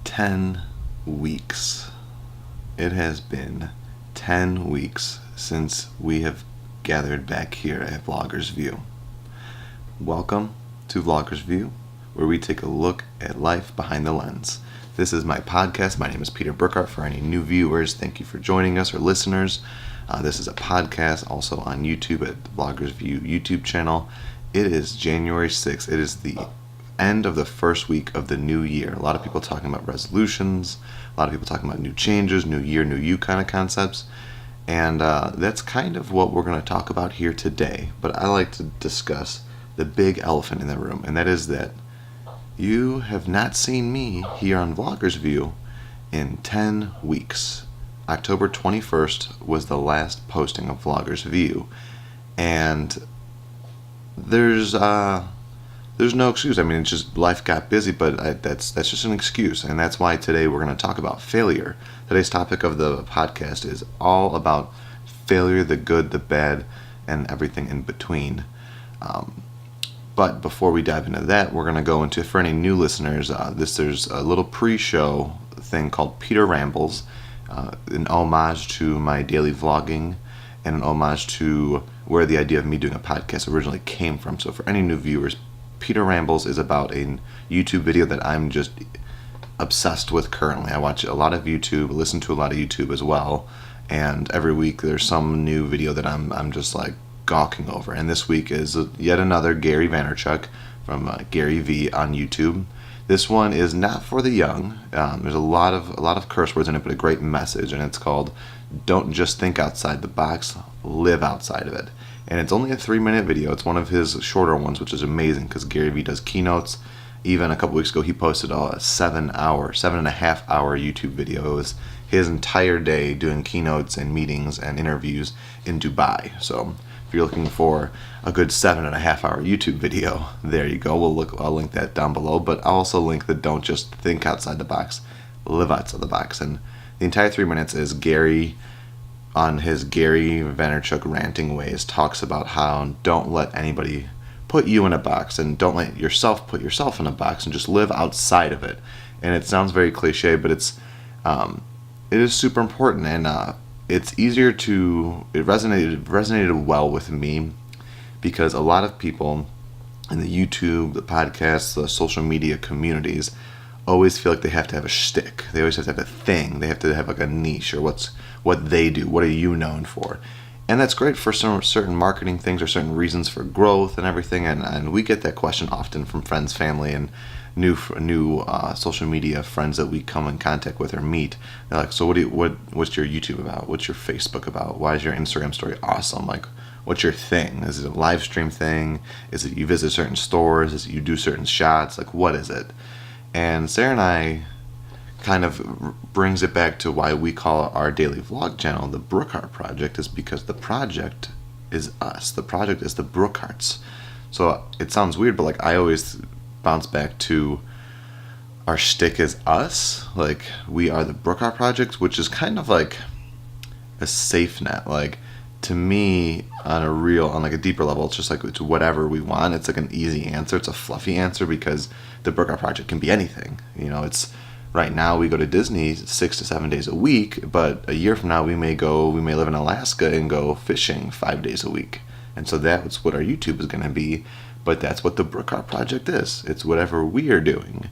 10 weeks. It has been 10 weeks since we have gathered back here at Vlogger's View. Welcome to Vlogger's View, where we take a look at life behind the lens. This is my podcast. My name is Peter Burkhart. For any new viewers, thank you for joining us, or listeners. This is a podcast also on YouTube at Vlogger's View YouTube channel. It is January 6th. It is the end of the first week of the new year. A lot of people talking about resolutions, a lot of people talking about new changes, new year, new you kind of concepts, and that's kind of what we're going to talk about here today. But I like to discuss the big elephant in the room, and that is that you have not seen me here on Vlogger's View in 10 weeks. October 21st was the last posting of Vlogger's View, and there's no excuse. I mean, it's just life got busy, but that's just an excuse, and that's why today we're going to talk about failure. Today's topic of the podcast is all about failure, the good, the bad, and everything in between. But before we dive into that, we're going to go into, for any new listeners, there's a little pre-show thing called Peter Rambles, an homage to my daily vlogging and an homage to where the idea of me doing a podcast originally came from. So for any new viewers, Peter Rambles is about a YouTube video that I'm just obsessed with currently. I watch a lot of YouTube, listen to a lot of YouTube as well, and every week there's some new video that I'm just like gawking over. And this week is yet another Gary Vaynerchuk from Gary V on YouTube. This one is not for the young. There's a lot of curse words in it, but a great message, and it's called "Don't Just Think Outside the Box, Live Outside of It." And it's only a 3-minute video. It's one of his shorter ones, which is amazing because Gary Vee does keynotes. Even a couple weeks ago, he posted a 7.5-hour YouTube video. It was his entire day doing keynotes and meetings and interviews in Dubai. So if you're looking for a good 7.5-hour YouTube video, there you go. I'll link that down below. But I'll also link the "Don't Just Think Outside the Box, Live Outside the Box." And the entire 3 minutes is Gary, on his Gary Vaynerchuk ranting ways, talks about how don't let anybody put you in a box, and don't let yourself put yourself in a box, and just live outside of it. And it sounds very cliche, but it is super important, and it's easier to, it resonated well with me because a lot of people in the YouTube, the podcasts, the social media communities always feel like they have to have a shtick. They always have to have a thing. They have to have like a niche, or what they do. What are you known for? And that's great for some certain marketing things or certain reasons for growth and everything. And we get that question often from friends, family, and new social media friends that we come in contact with or meet. They're like, so what's your YouTube about? What's your Facebook about? Why is your Instagram story awesome? Like, what's your thing? Is it a live stream thing? Is it you visit certain stores? Is it you do certain shots? Like, what is it? And Sarah and I kind of brings it back to why we call our daily vlog channel the Burkhart Project, is because the project is us. The project is the Burkharts. So it sounds weird, but like I always bounce back to our shtick is us. Like, we are the Burkhart Project, which is kind of like a safe net. Like, to me, on like a deeper level, it's just like it's whatever we want. It's like an easy answer. It's a fluffy answer because the Burkhart Project can be anything. You know, it's right now we go to Disney 6 to 7 days a week, but a year from now we may live in Alaska and go fishing 5 days a week. And so that's what our YouTube is going to be, but that's what the Burkhart Project is. It's whatever we are doing.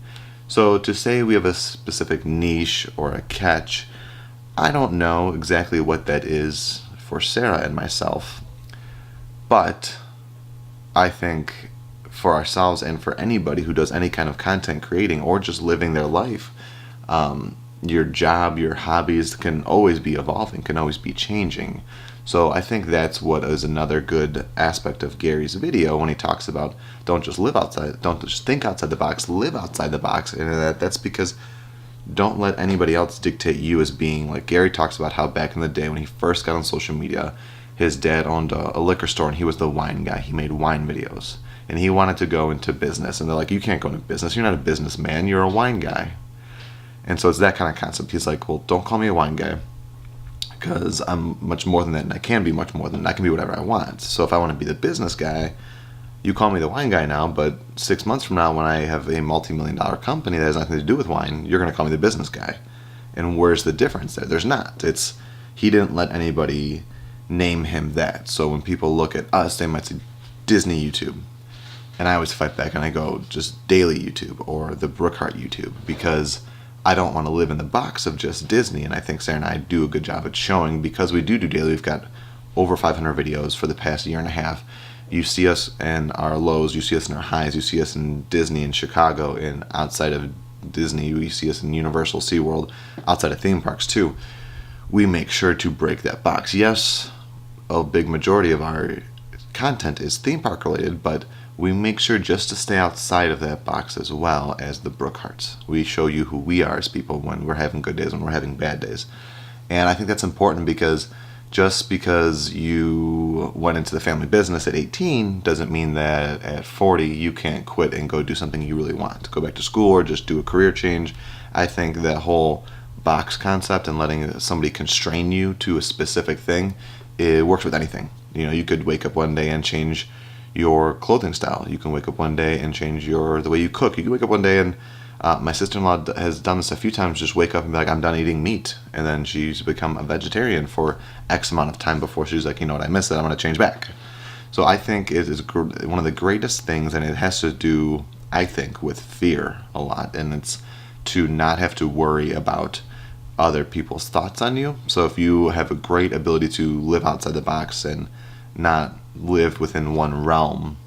So to say we have a specific niche or a catch, I don't know exactly what that is for Sarah and myself, but I think for ourselves and for anybody who does any kind of content creating or just living their life, your job, your hobbies can always be evolving, can always be changing. So I think that's what is another good aspect of Gary's video when he talks about don't just think outside the box, live outside the box. And that's because don't let anybody else dictate you as being, like Gary talks about how back in the day when he first got on social media, his dad owned a liquor store and he was the wine guy. He made wine videos and he wanted to go into business, and they're like, you can't go into business, you're not a businessman, you're a wine guy. And so it's that kind of concept. He's like, well, don't call me a wine guy, because I'm much more than that, and I can be much more than that. I can be whatever I want. So if I want to be the business guy, You call me the wine guy now, but 6 months from now, when I have a multi-million-dollar company that has nothing to do with wine, you're going to call me the business guy. And where's the difference there? There's not. He didn't let anybody name him that. So when people look at us, they might say Disney YouTube. And I always fight back and I go just Daily YouTube or the Brookhart YouTube, because I don't want to live in the box of just Disney. And I think Sarah and I do a good job at showing, because we do daily. We've got over 500 videos for the past year and a half. You see us in our lows, you see us in our highs, you see us in Disney in Chicago, and outside of Disney, you see us in Universal, SeaWorld, outside of theme parks too. We make sure to break that box. Yes, a big majority of our content is theme park related, but we make sure just to stay outside of that box as well as the Brookharts. We show you who we are as people when we're having good days, when we're having bad days. And I think that's important, because just because you went into the family business at 18 doesn't mean that at 40 you can't quit and go do something you really want. Go back to school or just do a career change. I think that whole box concept and letting somebody constrain you to a specific thing, it works with anything. You could wake up one day and change your clothing style. You can wake up one day and change the way you cook. You can wake up one day and my sister-in-law has done this a few times, just wake up and be like, I'm done eating meat. And then she's become a vegetarian for X amount of time before she's like, I missed it, I'm going to change back. So I think it is one of the greatest things, and it has to do, I think, with fear a lot. And it's to not have to worry about other people's thoughts on you. So if you have a great ability to live outside the box and not live within one realm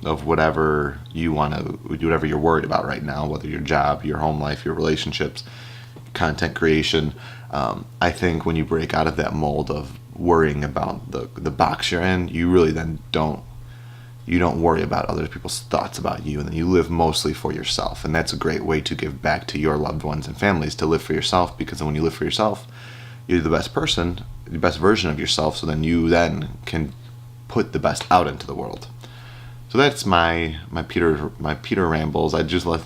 of whatever you want to, whatever you're worried about right now, whether your job, your home life, your relationships, content creation, I think when you break out of that mold of worrying about the box you're in, you really then don't worry about other people's thoughts about you, and then you live mostly for yourself. And that's a great way to give back to your loved ones and families, to live for yourself, because when you live for yourself, you're the best person, the best version of yourself, so then you then can put the best out into the world. So that's my Peter rambles. I just I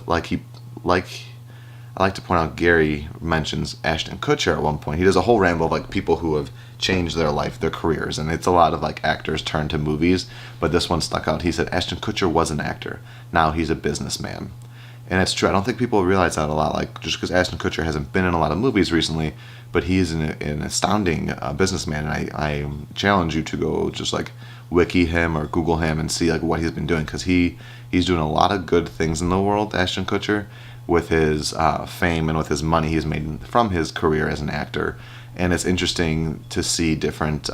like to point out, Gary mentions Ashton Kutcher at one point. He does a whole ramble of people who have changed their life, their careers, and it's a lot of actors turn to movies, but this one stuck out. He said Ashton Kutcher was an actor. Now he's a businessman. And it's true. I don't think people realize that a lot. Just because Ashton Kutcher hasn't been in a lot of movies recently, but he's an astounding businessman. And I challenge you to go just wiki him or Google him and see what he's been doing, because he's doing a lot of good things in the world, Ashton Kutcher, with his fame and with his money he's made from his career as an actor. And it's interesting to see different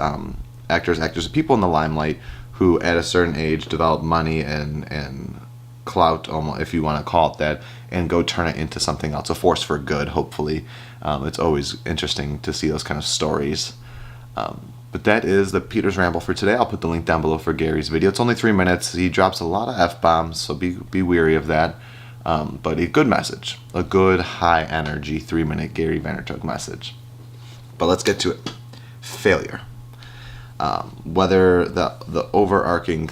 actors, people in the limelight who at a certain age develop money and clout, almost, if you want to call it that, and go turn it into something else, a force for good, hopefully. It's always interesting to see those kind of stories. But that is the Peter's Ramble for today. I'll put the link down below for Gary's video. It's only 3 minutes. He drops a lot of F-bombs, so be wary of that. But a good message, a good high-energy 3-minute Gary Vaynerchuk message. But let's get to it. Failure. Whether the overarching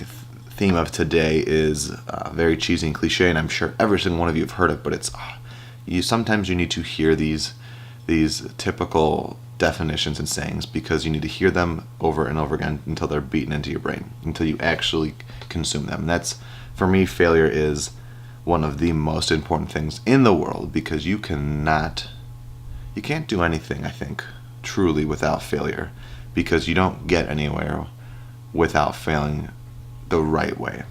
theme of today is very cheesy and cliche, and I'm sure every single one of you have heard it, but it's sometimes you need to hear these typical definitions and sayings, because you need to hear them over and over again until they're beaten into your brain, until you actually consume them. And that's, for me, failure is one of the most important things in the world, because you can't do anything, I think, truly without failure, because you don't get anywhere without failing the right way.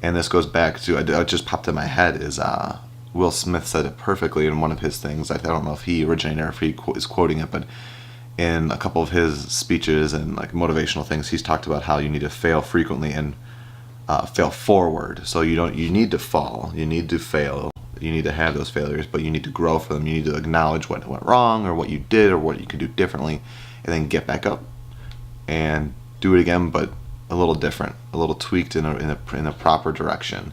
And this goes back to, it just popped in my head, is Will Smith said it perfectly in one of his things. I don't know if he originated or if he is quoting it, but in a couple of his speeches and motivational things, he's talked about how you need to fail frequently and fail forward. So you need to fall, you need to fail, you need to have those failures, but you need to grow from them. You need to acknowledge what went wrong or what you did or what you could do differently, and then get back up and do it again, but a little different, a little tweaked in a proper direction.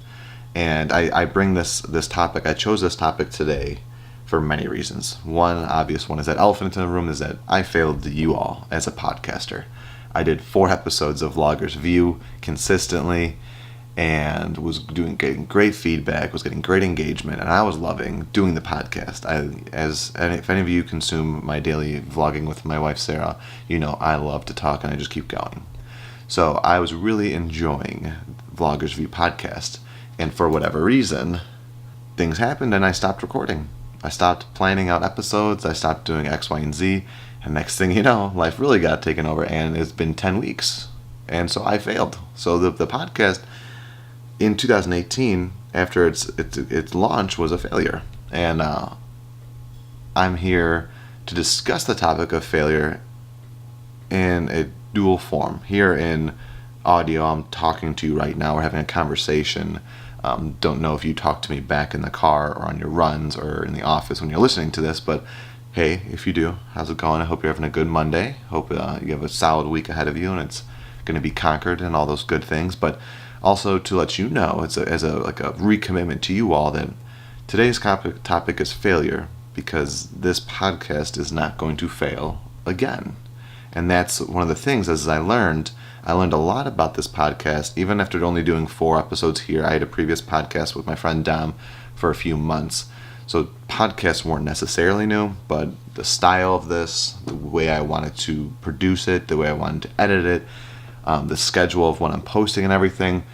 And I bring this topic, I chose this topic today for many reasons. One obvious one is that elephant in the room is that I failed you all as a podcaster. I did 4 episodes of Vlogger's View consistently and was getting great feedback, was getting great engagement, and I was loving doing the podcast. If any of you consume my daily vlogging with my wife Sarah, I love to talk and I just keep going. So I was really enjoying Vloggers View podcast. And for whatever reason, things happened and I stopped recording. I stopped planning out episodes. I stopped doing X, Y, and Z. And next thing you know, life really got taken over, and it's been 10 weeks. And so I failed. So the podcast in 2018, after its launch, was a failure. And I'm here to discuss the topic of failure in a dual form. Here in audio, I'm talking to you right now. We're having a conversation. Don't know if you talk to me back in the car or on your runs or in the office when you're listening to this, but hey, if you do, how's it going? I hope you're having a good Monday. Hope you have a solid week ahead of you and it's going to be conquered and all those good things. But also to let you know, it's a recommitment to you all that today's topic is failure, because this podcast is not going to fail again. And that's one of the things, as I learned a lot about this podcast, even after only doing 4 episodes here. I had a previous podcast with my friend Dom for a few months. So podcasts weren't necessarily new, but the style of this, the way I wanted to produce it, the way I wanted to edit it, the schedule of when I'm posting and everything,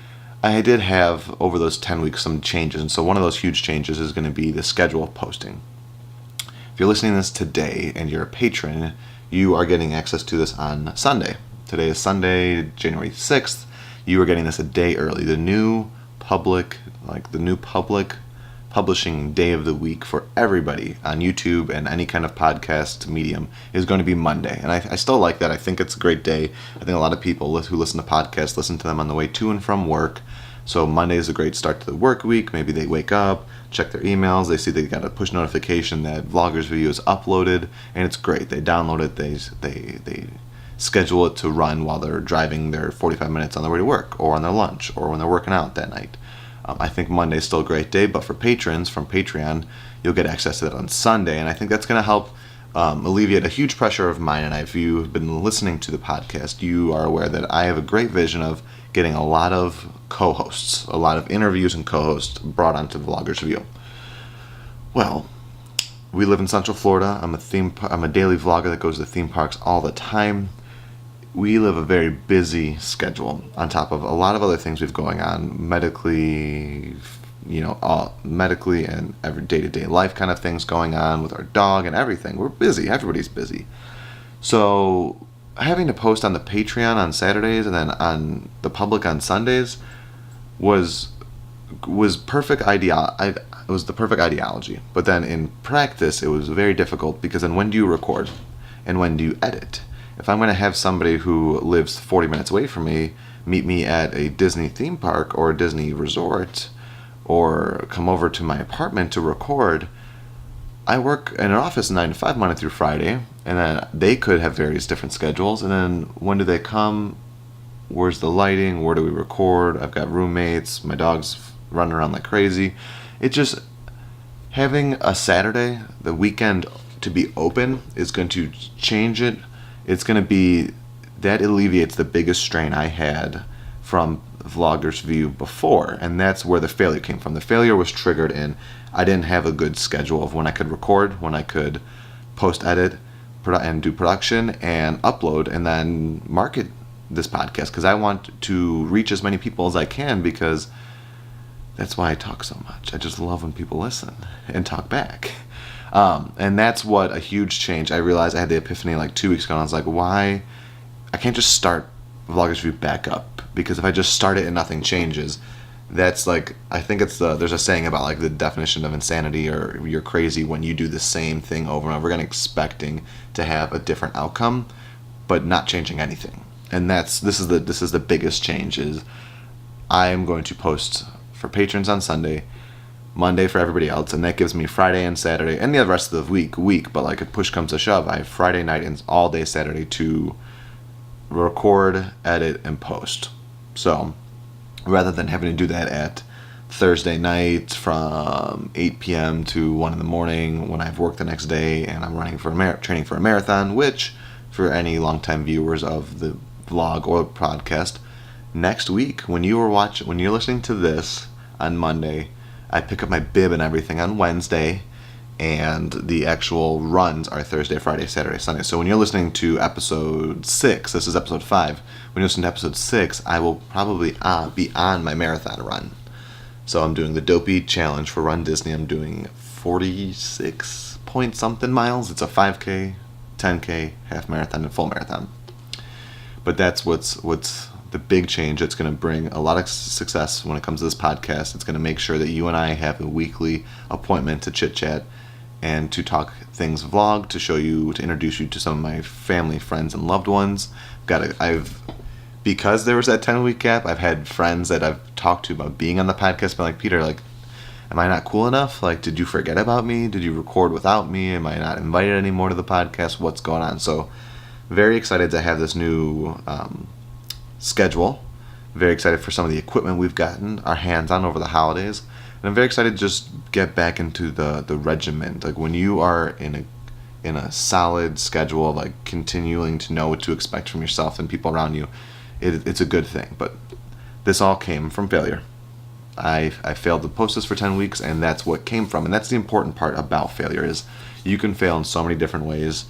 I did have over those 10 weeks some changes. And so one of those huge changes is going to be the schedule of posting. If you're listening to this today and you're a patron, you are getting access to this on Sunday. Today is Sunday, January 6th. You are getting this a day early. The new public publishing day of the week for everybody on YouTube and any kind of podcast medium is going to be Monday. And I still like that. I think it's a great day. I think a lot of people who listen to podcasts listen to them on the way to and from work. So Monday is a great start to the work week. Maybe they wake up, check their emails, they see they got a push notification that Vloggers Video is uploaded, and it's great. They download it, they schedule it to run while they're driving their 45 minutes on their way to work, or on their lunch, or when they're working out that night. I think Monday's still a great day, but for patrons from Patreon, you'll get access to that on Sunday, and I think that's going to help alleviate a huge pressure of mine. And if you've been listening to the podcast, you are aware that I have a great vision of getting a lot of co-hosts, a lot of interviews and co-hosts brought onto Vloggers View. Well, we live in Central Florida. I'm a daily vlogger that goes to theme parks all the time. We live a very busy schedule on top of a lot of other things we've going on medically, and every day-to-day life kind of things going on with our dog and everything. We're busy. Everybody's busy. So having to post on the Patreon on Saturdays and then on the public on Sundays was perfect it was the perfect ideology. But then in practice, it was very difficult, because then when do you record and when do you edit? If I'm going to have somebody who lives 40 minutes away from me meet me at a Disney theme park or a Disney resort, or come over to my apartment to record, I work in an office 9 to 5 Monday through Friday, and then they could have various different schedules. And then when do they come? Where's the lighting? Where do we record? I've got roommates. My dog's running around like crazy. It just, having a Saturday, the weekend, to be open is going to change it. It's going to be, that alleviates the biggest strain I had from Vloggers View before, and that's where the failure came from. The failure was triggered in I didn't have a good schedule of when I could record, when I could post-edit and do production and upload and then market this podcast, because I want to reach as many people as I can, because that's why I talk so much. I just love when people listen and talk back. And that's what a huge change. I realized I had the epiphany like 2 weeks ago, and I was like, why? I can't just start Vloggers View back up, because if I just start it and nothing changes, that's like, I think it's there's a saying about like the definition of insanity, or you're crazy when you do the same thing over and over again, expecting to have a different outcome, but not changing anything. And this is the biggest change. Is I am going to post for patrons on Sunday, Monday for everybody else, and that gives me Friday and Saturday and the rest of the week. But like if push comes to shove, I have Friday night and all day Saturday to record, edit, and post. So rather than having to do that at Thursday night from 8 p.m. to 1 in the morning when I have work the next day and I'm running for training for a marathon, which for any longtime viewers of the vlog or podcast, next week when you're listening to this on Monday, I pick up my bib and everything on Wednesday, and the actual runs are Thursday, Friday, Saturday, Sunday. So when you're listening to episode 6, this is episode 5, when you listen to episode 6, I will probably be on my marathon run. So I'm doing the Dopey Challenge for Run Disney. I'm doing 46 point something miles. It's a 5K, 10K, half marathon, and full marathon. But that's what's the big change. It's going to bring a lot of success when it comes to this podcast. It's going to make sure that you and I have a weekly appointment to chit chat and to talk things vlog, to show you, to introduce you to some of my family, friends, and loved ones. Because there was that 10-week gap, I've had friends that I've talked to about being on the podcast, but like, Peter, like, am I not cool enough? Like, did you forget about me? Did you record without me? Am I not invited anymore to the podcast? What's going on? So very excited to have this new schedule. Very excited for some of the equipment we've gotten our hands on over the holidays. And I'm very excited to just get back into the regimen. Like, when you are in a solid schedule, like continuing to know what to expect from yourself and people around you, it's a good thing. But this all came from failure. I failed to post this for 10 weeks, and that's what came from. And that's the important part about failure, is you can fail in so many different ways,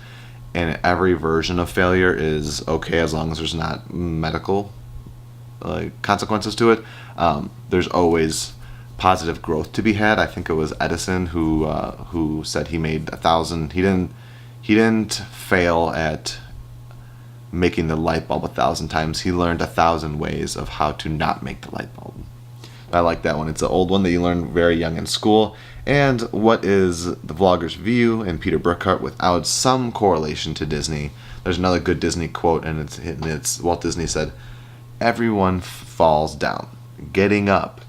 and every version of failure is okay as long as there's not medical consequences to it. There's always positive growth to be had. I think it was Edison who said he made 1,000. He didn't fail at making the light bulb 1,000 times. He learned 1,000 ways of how to not make the light bulb. I like that one. It's an old one that you learn very young in school. And what is the vlogger's view and Peter Brookhart without some correlation to Disney? There's another good Disney quote, and it's Walt Disney said, "Everyone falls down. Getting up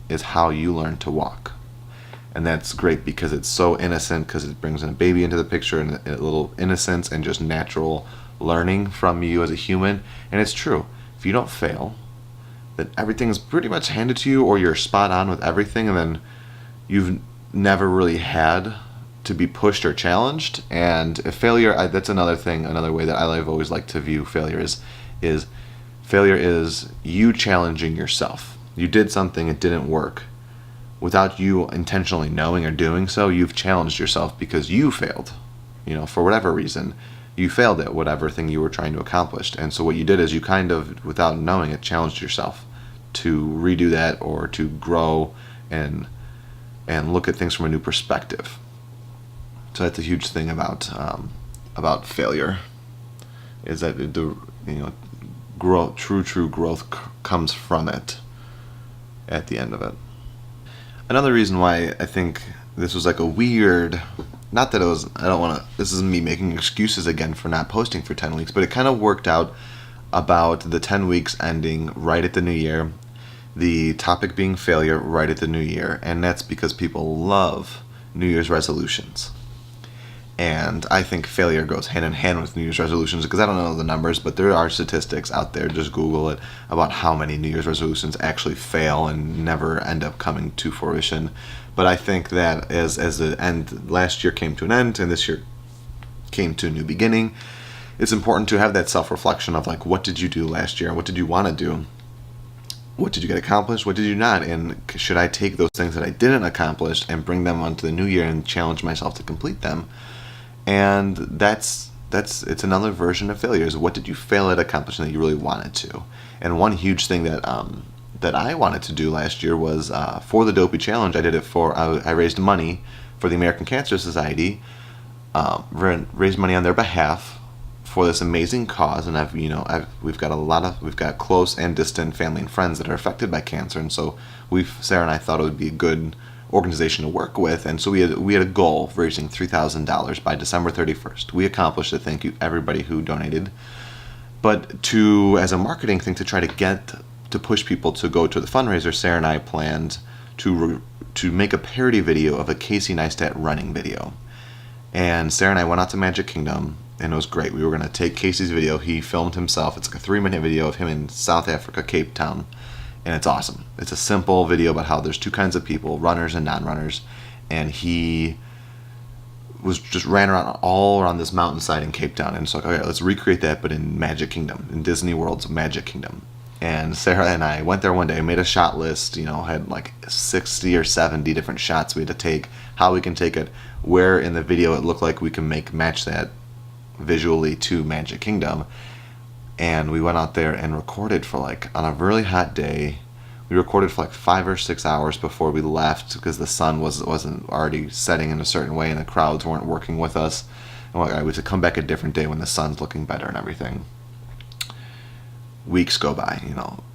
is how you learn to walk." And that's great because it's so innocent, because it brings in a baby into the picture, and a little innocence and just natural learning from you as a human. And it's true. If you don't fail, then everything's pretty much handed to you, or you're spot on with everything, and then you've never really had to be pushed or challenged. And if failure, that's another thing, another way that I've always liked to view failure is failure is you challenging yourself. You did something, it didn't work. Without you intentionally knowing or doing so, you've challenged yourself because you failed. For whatever reason, you failed at whatever thing you were trying to accomplish. And so what you did is you kind of, without knowing it, challenged yourself to redo that, or to grow and look at things from a new perspective. So that's a huge thing about failure, is that growth, true growth comes from it at the end of it. Another reason why I think this was like a weird, not that it was, I don't want to, this is me making excuses again for not posting for 10 weeks, but it kind of worked out about the 10 weeks ending right at the new year, the topic being failure right at the new year, and that's because people love New Year's resolutions. And I think failure goes hand in hand with New Year's resolutions, because I don't know the numbers, but there are statistics out there, just Google it, about how many New Year's resolutions actually fail and never end up coming to fruition. But I think that as the end, last year came to an end and this year came to a new beginning, it's important to have that self-reflection of like, what did you do last year? What did you want to do? What did you get accomplished? What did you not? And should I take those things that I didn't accomplish and bring them onto the new year and challenge myself to complete them? And it's another version of failure. Is what did you fail at accomplishing that you really wanted to? And one huge thing that I wanted to do last year was for the Dopey Challenge. I did it I raised money for the American Cancer Society, raised money on their behalf for this amazing cause. And we've got close and distant family and friends that are affected by cancer, and so Sarah and I thought it would be a good organization to work with, and so we had a goal of raising $3,000 by December 31st. We accomplished it. Thank you everybody who donated. But as a marketing thing, to try to push people to go to the fundraiser, Sarah and I planned to make a parody video of a Casey Neistat running video. And Sarah and I went out to Magic Kingdom, and it was great. We were going to take Casey's video. He filmed himself. It's like a 3-minute video of him in South Africa, Cape Town. And it's awesome. It's a simple video about how there's two kinds of people, runners and non-runners. And he ran around all around this mountainside in Cape Town. And so, okay, let's recreate that, but in Magic Kingdom, in Disney World's Magic Kingdom. And Sarah and I went there one day, made a shot list, had like 60 or 70 different shots we had to take, how we can take it, where in the video it looked like we can match that visually to Magic Kingdom. And we went out there and recorded for like, on a really hot day, we recorded for like 5 or 6 hours before we left because the sun wasn't already setting in a certain way and the crowds weren't working with us. And we had to come back a different day when the sun's looking better and everything. Weeks go by,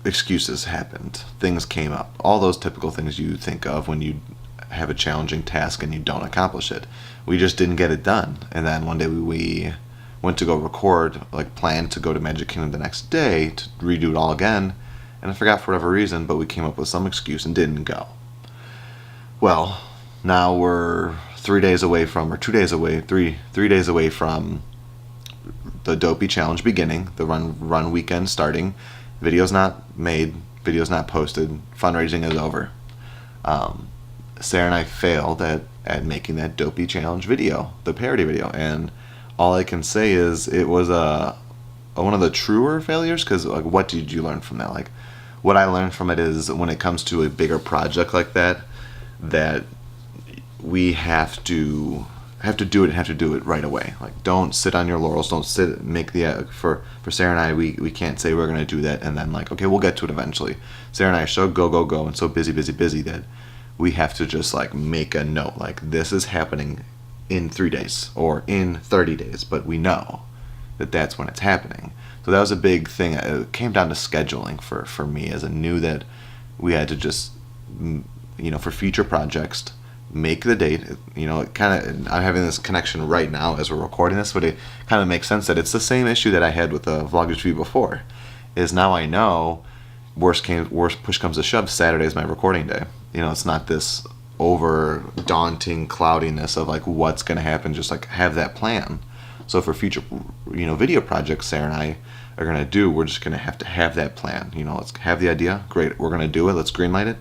excuses happened, things came up, all those typical things you think of when you have a challenging task and you don't accomplish it. We just didn't get it done. And then one day we went to go record, like planned to go to Magic Kingdom the next day to redo it all again, and I forgot for whatever reason, but we came up with some excuse and didn't go. Well, now we're 3 days away from, or 2 days away, three days away from the Dopey Challenge beginning, the run weekend starting. Video's not made, video's not posted, fundraising is over. Sarah and I failed at making that Dopey Challenge video, the parody video, and all I can say is it was one of the truer failures, because like, what did you learn from that? Like, what I learned from it is when it comes to a bigger project like that we have to do it and have to do it right away. Like, don't sit on your laurels. Don't for Sarah and I, we can't say we're going to do that and then like, okay, we'll get to it eventually. Sarah and I are so go and so busy that we have to just like make a note, like this is happening in 3 days or in 30 days, but we know that that's when it's happening. So that was a big thing. It came down to scheduling for me, as I knew that we had to just, for future projects, make the date. It kind of, I'm having this connection right now as we're recording this, but it kind of makes sense that it's the same issue that I had with the Vloggers View before. Is now I know worst push comes to shove, Saturday is my recording day. It's not this over daunting cloudiness of like what's going to happen. Just like have that plan. So for future, video projects Sarah and I are going to do, we're just going to have that plan. Let's have the idea. Great. We're going to do it. Let's greenlight it.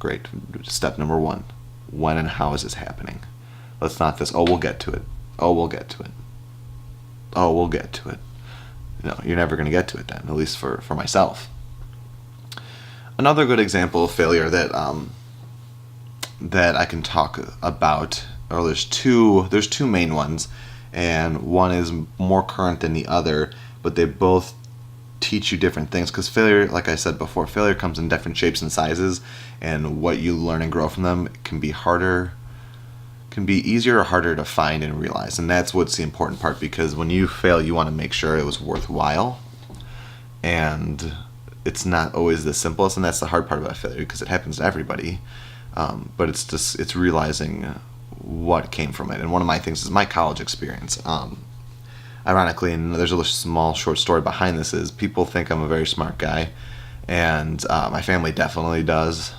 Great. Step number 1. When and how is this happening? Let's not this, we'll get to it. We'll get to it. We'll get to it. You're never going to get to it then, at least for myself. Another good example of failure that I can talk about, or there's two main ones, and one is more current than the other, but they both teach you different things, because failure, like I said before, failure comes in different shapes and sizes, and what you learn and grow from them can be easier or harder to find and realize. And that's what's the important part, because when you fail, you want to make sure it was worthwhile, and it's not always the simplest, and that's the hard part about failure, because it happens to everybody. But it's realizing what came from it. And one of my things is my college experience. Ironically, and there's a small short story behind this, is people think I'm a very smart guy, and my family definitely does.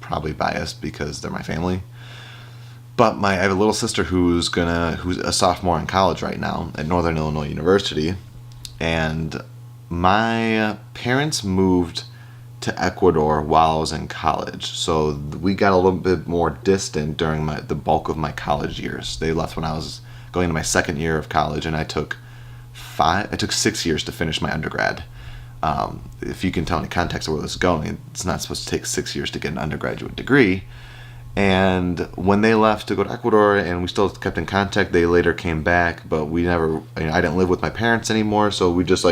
Probably biased because they're my family. But I have a little sister who's a sophomore in college right now at Northern Illinois University, and my parents moved to Ecuador while I was in college, so we got a little bit more distant during the bulk of my college years. They left when I was going into my second year of college, and I took 6 years to finish my undergrad. If you can tell any context of where this is going, it's not supposed to take 6 years to get an undergraduate degree. And when they left to go to Ecuador, and we still kept in contact, they later came back, but we never, I didn't live with my parents anymore, so we just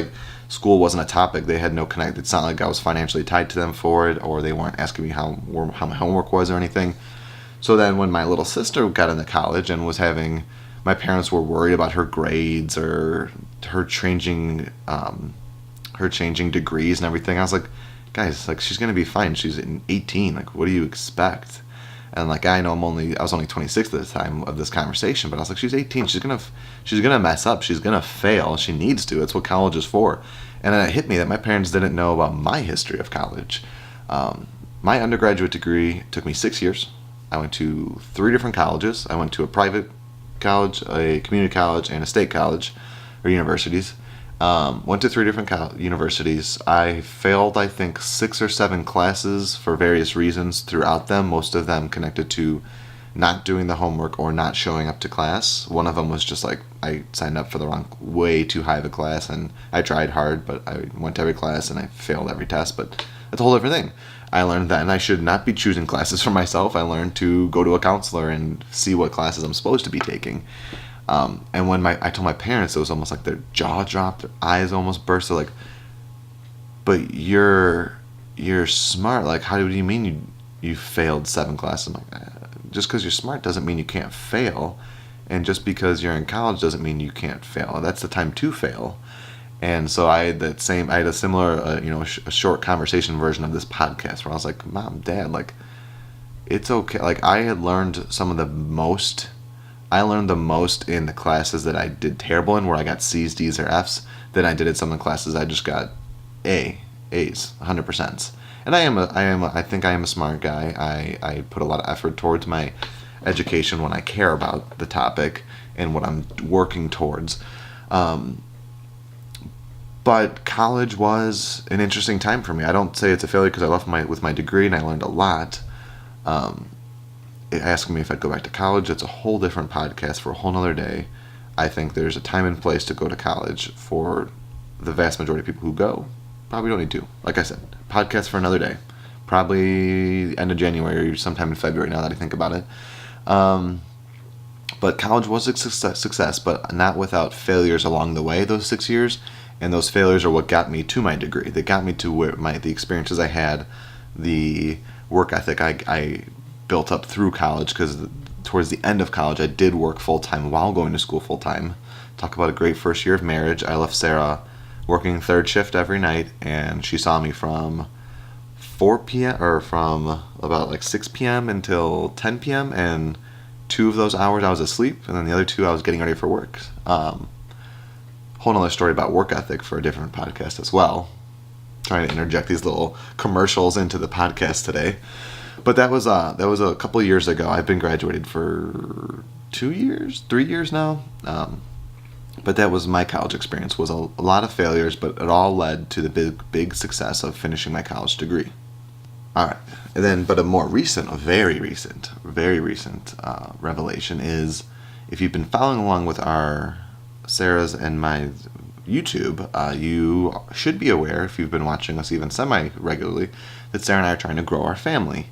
school wasn't a topic. They had no connect. It's not like I was financially tied to them for it, or they weren't asking me how my homework was or anything. So then when my little sister got into college and my parents were worried about her grades or her changing degrees and everything. I was like, guys, she's gonna be fine. She's 18. What do you expect? And I know I was only 26 at the time of this conversation, but I was like, she's 18. She's gonna mess up. She's gonna fail. She needs to. That's what college is for. And then it hit me that my parents didn't know about my history of college. My undergraduate degree took me 6 years. I went to 3 different colleges. I went to a private college, a community college, and a state college or universities. Went to 3 different universities. I failed, I think, 6 or 7 classes for various reasons throughout them, most of them connected to not doing the homework or not showing up to class. One of them was just like I signed up for the way too high of a class, and I tried hard, but I went to every class and I failed every test. But that's a whole different thing. I learned that, and I should not be choosing classes for myself. I learned to go to a counselor and see what classes I'm supposed to be taking. And when I told my parents, it was almost like their jaw dropped, their eyes almost burst. They're like, "But you're smart. Like, how do you mean you failed 7 classes?" I'm like, just because you're smart doesn't mean you can't fail, and just because you're in college doesn't mean you can't fail. That's the time to fail. And so I had a similar, a short conversation version of this podcast where I was like, "Mom, Dad, like, it's okay." Like, I learned the most in the classes that I did terrible in, where I got C's, D's, or F's, than I did in some of the classes I just got A's, 100%. And I think I am a smart guy. I put a lot of effort towards my education when I care about the topic and what I'm working towards. But college was an interesting time for me. I don't say it's a failure because I left with my degree and I learned a lot. Asking me if I'd go back to college, it's a whole different podcast for a whole nother day. I think there's a time and place to go to college for the vast majority of people who go. Probably don't need to. Like I said, podcast for another day. Probably end of January or sometime in February now that I think about it. But college was a success, but not without failures along the way, those 6 years. And those failures are what got me to my degree. They got me to where the experiences I had, the work ethic I built up through college, because towards the end of college I did work full-time while going to school full-time. Talk about a great first year of marriage. I left Sarah working third shift every night, and she saw me from 4 p.m. or from about like 6 p.m. until 10 p.m. and 2 of those hours I was asleep, and then the other 2 I was getting ready for work. Whole nother story about work ethic for a different podcast as well. Trying to interject these little commercials into the podcast today. But that was a couple of years ago. I've been graduated for 3 years now. But that was my college experience. Was a lot of failures, but it all led to the big success of finishing my college degree. All right, and then, but a very recent revelation is, if you've been following along with our Sarah's and my YouTube, you should be aware, if you've been watching us even semi-regularly, that Sarah and I are trying to grow our family.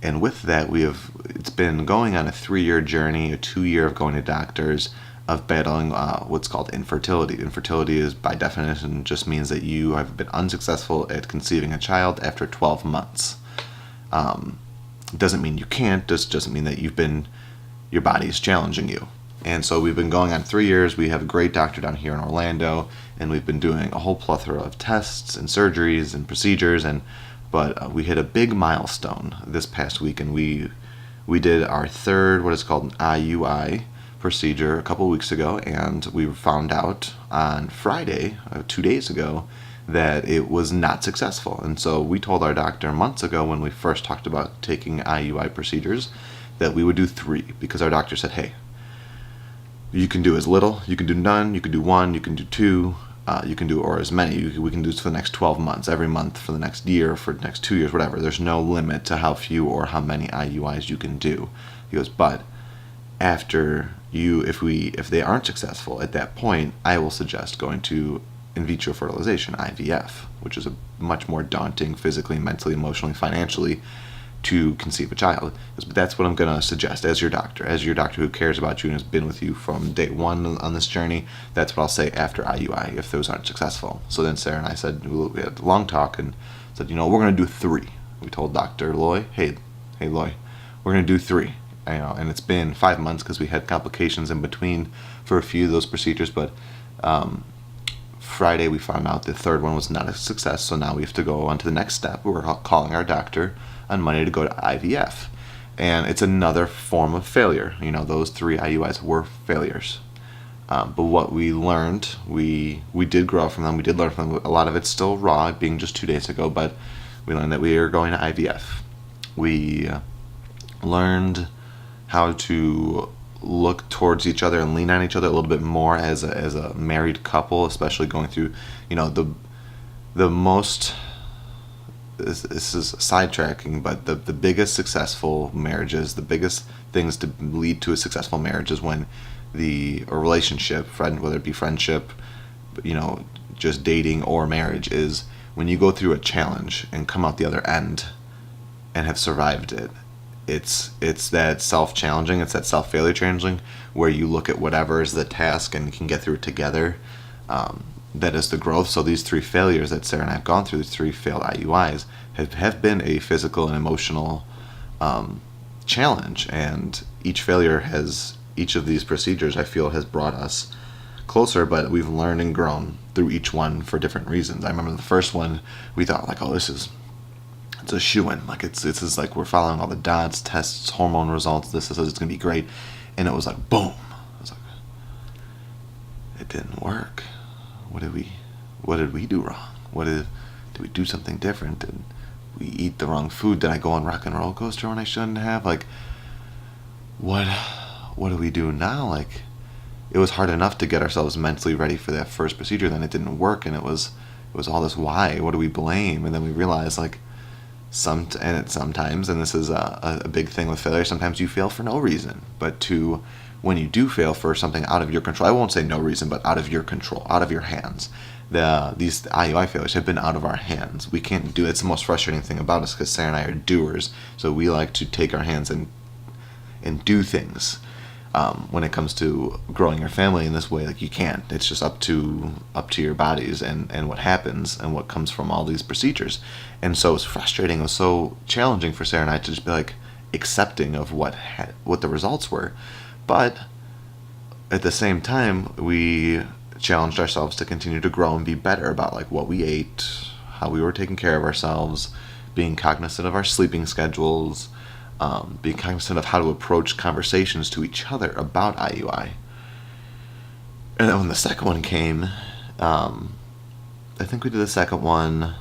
And with that, it's been going on a 3-year journey, a 2-year of going to doctors, of battling what's called infertility. Infertility is, by definition, just means that you have been unsuccessful at conceiving a child after 12 months. It doesn't mean you can't, just doesn't mean that your body is challenging you. And so we've been going on 3 years. We have a great doctor down here in Orlando, and we've been doing a whole plethora of tests and surgeries and procedures. But we hit a big milestone this past week, and we did our third, what is called an IUI procedure, a couple weeks ago, and we found out on Friday, 2 days ago, that it was not successful. And so we told our doctor months ago, when we first talked about taking IUI procedures, that we would do 3, because our doctor said, hey, you can do as little, you can do none, you can do 1, you can do 2, you can do, or as many. We can do this for the next 12 months, every month for the next year, for the next 2 years, whatever. There's no limit to how few or how many IUIs you can do. He goes, but after if they aren't successful at that point, I will suggest going to in vitro fertilization, IVF, which is a much more daunting physically, mentally, emotionally, financially to conceive a child. But that's what I'm going to suggest as your doctor who cares about you and has been with you from day one on this journey. That's what I'll say after IUI if those aren't successful. So then Sarah and I said, we had a long talk and said, we're going to do 3. We told Dr. Loy, hey Loy, we're going to do 3. And it's been 5 months because we had complications in between for a few of those procedures, but Friday we found out the third one was not a success, so now we have to go on to the next step. We're calling our doctor on Monday to go to IVF, and it's another form of failure. Those 3 IUIs were failures, but what we learned, we did grow from them. We did learn from them. A lot of it's still raw, being just 2 days ago, but we learned that we are going to IVF. We learned how to look towards each other and lean on each other a little bit more as a married couple, especially going through, the most this is sidetracking, but the biggest successful marriages, the biggest things to lead to a successful marriage is when or relationship, whether it be friendship, just dating or marriage, is when you go through a challenge and come out the other end and have survived it. It's that self-challenging, it's that self-failure challenging, where you look at whatever is the task and you can get through it together. That is the growth. So these 3 failures that Sarah and I have gone through, these 3 failed IUIs, have been a physical and emotional challenge. And each of these procedures, I feel, has brought us closer, but we've learned and grown through each one for different reasons. I remember the first one, we thought like, oh, it's a shoo-in. Like it's like we're following all the dots, tests, hormone results. It's going to be great. And it was like, boom. I was like, it didn't work. What did we do wrong? Did we do something different? Did we eat the wrong food? Did I go on rock and roller coaster when I shouldn't have? Like, what do we do now? Like, it was hard enough to get ourselves mentally ready for that first procedure. Then it didn't work, and it was all this why. What do we blame? And then we realized, like, sometimes, and this is a big thing with failure, sometimes you fail for no reason. But when you do fail for something out of your control, I won't say no reason, but out of your control, out of your hands. These IUI failures have been out of our hands. We can't do it. It's the most frustrating thing about us, because Sarah and I are doers, so we like to take our hands and do things. When it comes to growing your family in this way, like, you can't. It's just up to your bodies and what happens and what comes from all these procedures. And so it's frustrating. It was so challenging for Sarah and I to just be like accepting of what the results were. But at the same time, we challenged ourselves to continue to grow and be better about like what we ate, how we were taking care of ourselves, being cognizant of our sleeping schedules, being cognizant of how to approach conversations to each other about IUI. And then when the second one came, I think we did the second one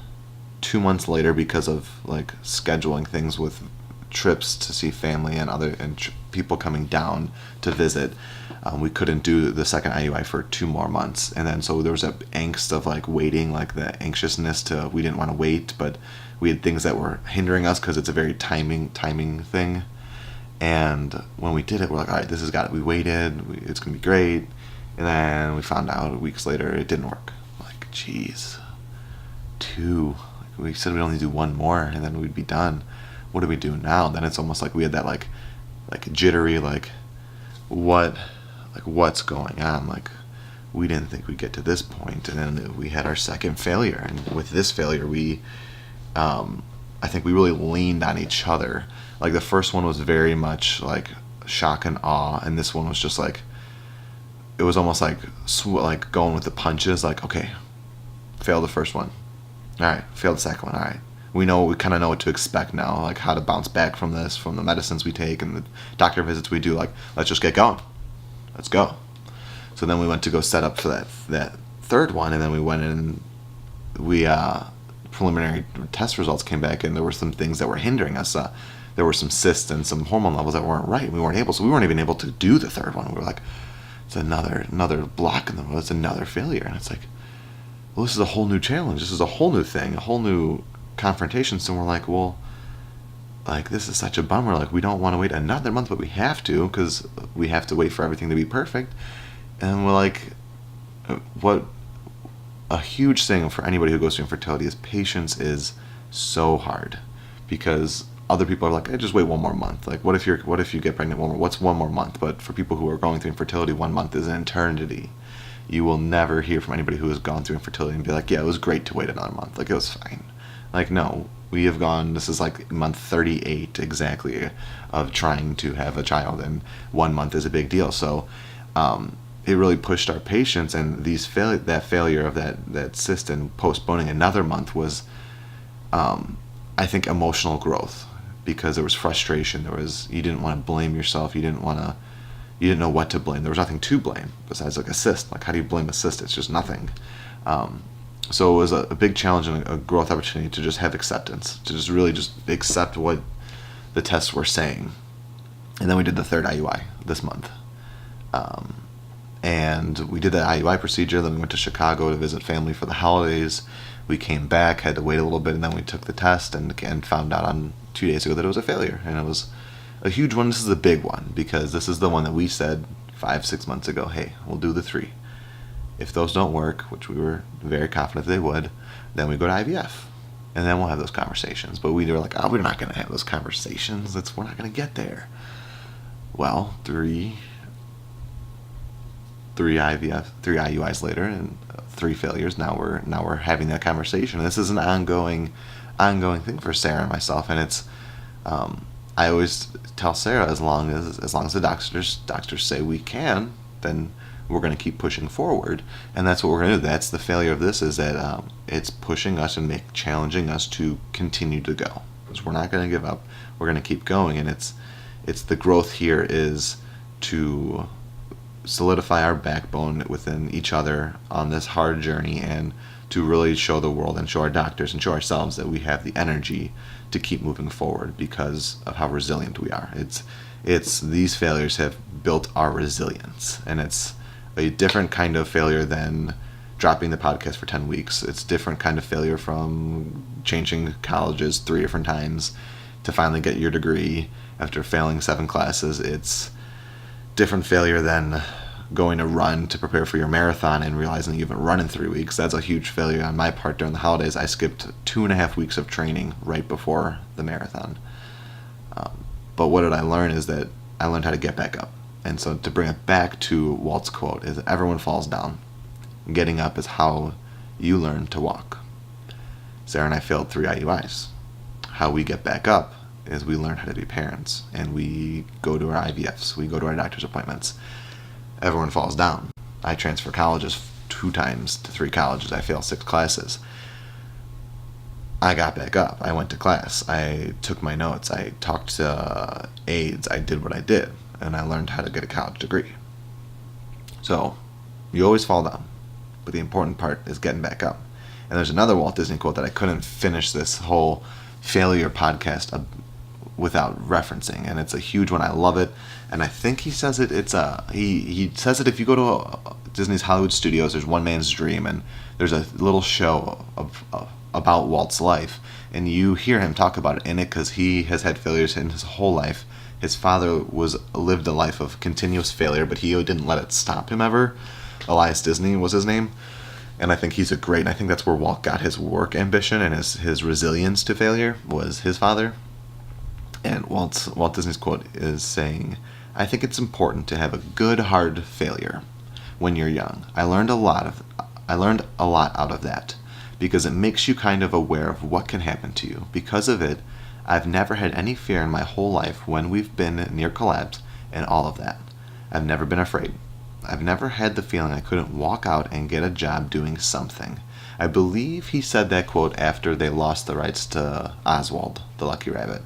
2 months later because of like scheduling things with trips to see family and people coming down to visit. We couldn't do the second IUI for 2 more months, and then so there was a angst of like waiting, like the anxiousness to we didn't want to wait, but we had things that were hindering us because it's a very timing thing. And when we did it, we're like, all right, this has got it. We waited, it's gonna be great, and then we found out weeks later it didn't work. Like, geez, 2. Like, we said we'd only do 1 more, and then we'd be done. What do we do now? Then it's almost like we had that like jittery, like what's going on? Like, we didn't think we'd get to this point, and then we had our second failure. And with this failure, I think we really leaned on each other. Like, the first one was very much like shock and awe, and this one was just like, it was almost like going with the punches. Like, okay, failed the first one, all right, failed the second one, all right. We kind of know what to expect now, like how to bounce back from this, from the medicines we take and the doctor visits we do. Like, let's just get going. Let's go. So then we went to go set up for that third one, and then we went in. Preliminary test results came back, and there were some things that were hindering us. There were some cysts and some hormone levels that weren't right. We weren't even able to do the third one. We were like, it's another block in the road. It's another failure, and it's like, well, this is a whole new challenge. This is a whole new thing, a whole new confrontation. So we're like, well, like, this is such a bummer. Like, we don't want to wait another month, but we have to, because we have to wait for everything to be perfect. And we're like, what a huge thing for anybody who goes through infertility is patience is so hard, because other people are like, hey, just wait 1 more month. Like, what if you get pregnant what's 1 more month? But for people who are going through infertility, 1 month is an eternity. You will never hear from anybody who has gone through infertility and be like, yeah, it was great to wait another month. Like, it was fine. Like, no, we have gone, this is like month 38 exactly of trying to have a child, and 1 month is a big deal. So it really pushed our patience, and that failure of that cyst and postponing another month was, I think, emotional growth, because there was frustration. You didn't want to blame yourself. You didn't know what to blame. There was nothing to blame besides like a cyst. Like, how do you blame a cyst? It's just nothing. So it was a big challenge and a growth opportunity to just have acceptance, to just really just accept what the tests were saying. And then we did the third IUI this month. And we did that IUI procedure. Then we went to Chicago to visit family for the holidays. We came back, had to wait a little bit, and then we took the test and found out on 2 days ago that it was a failure. And it was a huge one. This is a big one because this is the one that we said 5-6 months ago, hey, we'll do the 3. If those don't work, which we were very confident they would, then we go to IVF. And then we'll have those conversations. But we were like, oh, we're not going to have those conversations. We're not going to get there. Well, 3 IUIs later and 3 failures. Now we're having that conversation. This is an ongoing thing for Sarah and myself, and it's I always tell Sarah, as long as the doctors say we can, then we're going to keep pushing forward, and that's what we're going to do. That's the failure of this, is that it's pushing us and challenging us to continue to go. Because we're not going to give up. We're going to keep going, and it's the growth here is to solidify our backbone within each other on this hard journey, and to really show the world and show our doctors and show ourselves that we have the energy to keep moving forward because of how resilient we are. It's these failures have built our resilience, and it's a different kind of failure than dropping the podcast for 10 weeks. It's a different kind of failure from changing colleges 3 different times to finally get your degree after failing 7 classes. It's different failure than going to run to prepare for your marathon and realizing you haven't run in 3 weeks. That's a huge failure on my part. During the holidays, I skipped 2.5 weeks of training right before the marathon. But what did I learn is that I learned how to get back up. And so to bring it back to Walt's quote is, everyone falls down. Getting up is how you learn to walk. Sarah and I failed 3 IUIs. How we get back up is we learn how to be parents, and we go to our IVFs, we go to our doctor's appointments. Everyone falls down. I transfer colleges 2 times to 3 colleges. I failed 6 classes. I got back up. I went to class. I took my notes. I talked to aides. I did what I did, and I learned how to get a college degree. So you always fall down, but the important part is getting back up. And there's another Walt Disney quote that I couldn't finish this whole failure podcast without referencing, and it's a huge one. I love it, and I think he says it. He says it if you go to Disney's Hollywood Studios. There's One Man's Dream, and there's a little show about Walt's life, and you hear him talk about it in it because he has had failures in his whole life. His father lived a life of continuous failure, but he didn't let it stop him ever. Elias Disney was his name. And I think I think that's where Walt got his work ambition and his resilience to failure was his father. And Walt Disney's quote is saying, I think it's important to have a good, hard failure when you're young. I learned a lot out of that because it makes you kind of aware of what can happen to you. Because of it, I've never had any fear in my whole life when we've been near collapse and all of that. I've never been afraid. I've never had the feeling I couldn't walk out and get a job doing something. I believe he said that quote after they lost the rights to Oswald, the Lucky Rabbit.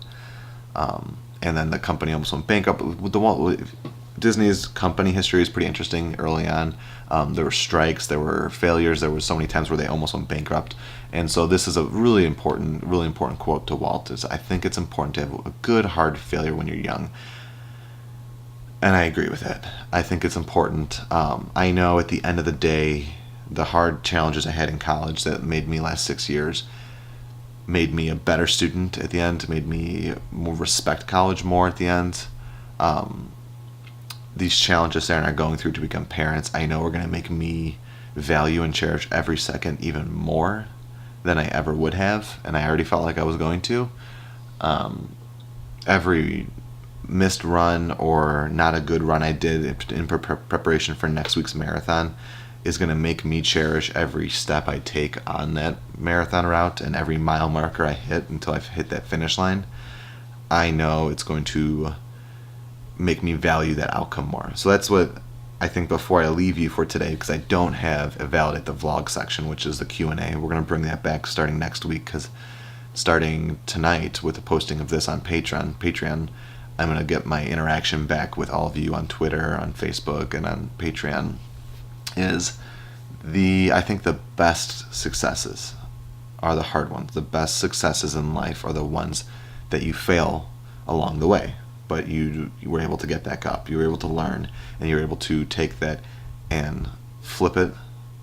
And then the company almost went bankrupt. Disney's company history is pretty interesting early on. There were strikes, there were failures, there were so many times where they almost went bankrupt. And so this is a really important quote to Walt. I think it's important to have a good, hard failure when you're young. And I agree with that. I think it's important. I know at the end of the day, the hard challenges I had in college that made me last 6 years made me a better student at the end, made me respect college more at the end. These challenges Sarah and I are going through to become parents, I know are going to make me value and cherish every second even more than I ever would have, and I already felt like I was going to. Every missed run or not a good run I did in preparation for next week's marathon is going to make me cherish every step I take on that marathon route and every mile marker I hit until I've hit that finish line. I know it's going to make me value that outcome more. So that's what I think before I leave you for today, because I don't have a Validate the Vlog section, which is the Q&A. We're going to bring that back starting next week, because starting tonight with the posting of this on Patreon, I'm going to get my interaction back with all of you on Twitter, on Facebook, and on Patreon. I think the best successes are the hard ones. The best successes in life are the ones that you fail along the way, but you were able to get back up. You were able to learn, and you were able to take that and flip it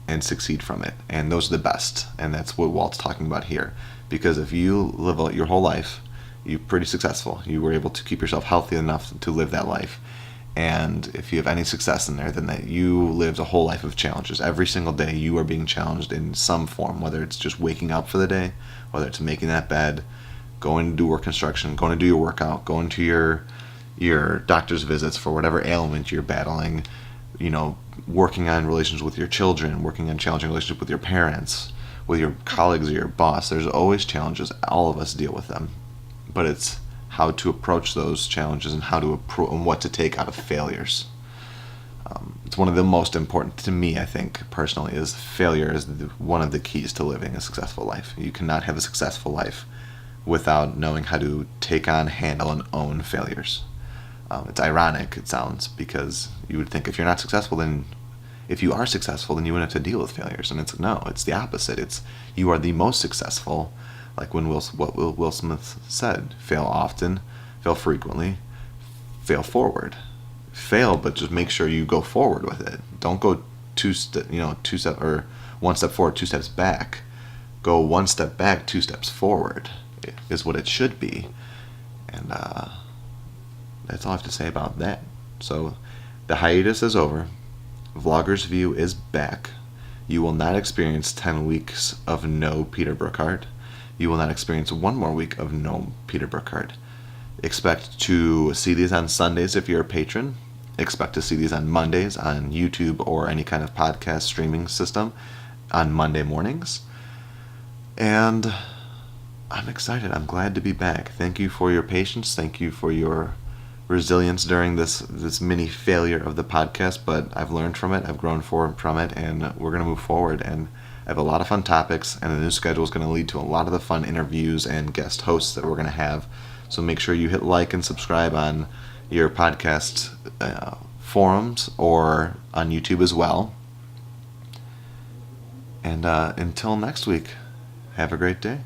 and succeed from it. And those are the best. And that's what Walt's talking about here. Because if you live out your whole life, you're pretty successful. You were able to keep yourself healthy enough to live that life. And if you have any success in there, then that you lived a whole life of challenges. Every single day you are being challenged in some form, whether it's just waking up for the day, whether it's making that bed, going to do work construction, going to do your workout, going to your doctor's visits for whatever ailment you're battling, working on relations with your children, working on challenging relationships with your parents, with your colleagues or your boss. There's always challenges. All of us deal with them. But it's how to approach those challenges and and what to take out of failures. It's one of the most important to me, I think, personally, is failure is one of the keys to living a successful life. You cannot have a successful life without knowing how to take on, handle, and own failures. It's ironic, it sounds, because you would think if you are successful, then you wouldn't have to deal with failures. And it's the opposite. It's you are the most successful. Like what Will Smith said, fail often, fail frequently, fail forward. Fail, but just make sure you go forward with it. Don't go one step forward, 2 steps back. Go 1 step back, 2 steps forward is what it should be. And that's all I have to say about that. So the hiatus is over. Vlogger's View is back. You will not experience 10 weeks of no Peter Brookhart. You will not experience 1 more week of no Peter Brookhart. Expect to see these on Sundays if you're a patron. Expect to see these on Mondays on YouTube or any kind of podcast streaming system on Monday mornings. And I'm excited. I'm glad to be back. Thank you for your patience. Thank you for your resilience during this mini failure of the podcast, but I've learned from it. I've grown from it, and we're going to move forward. And I have a lot of fun topics, and the new schedule is going to lead to a lot of the fun interviews and guest hosts that we're going to have. So make sure you hit like and subscribe on your podcast forums or on YouTube as well. And until next week, have a great day.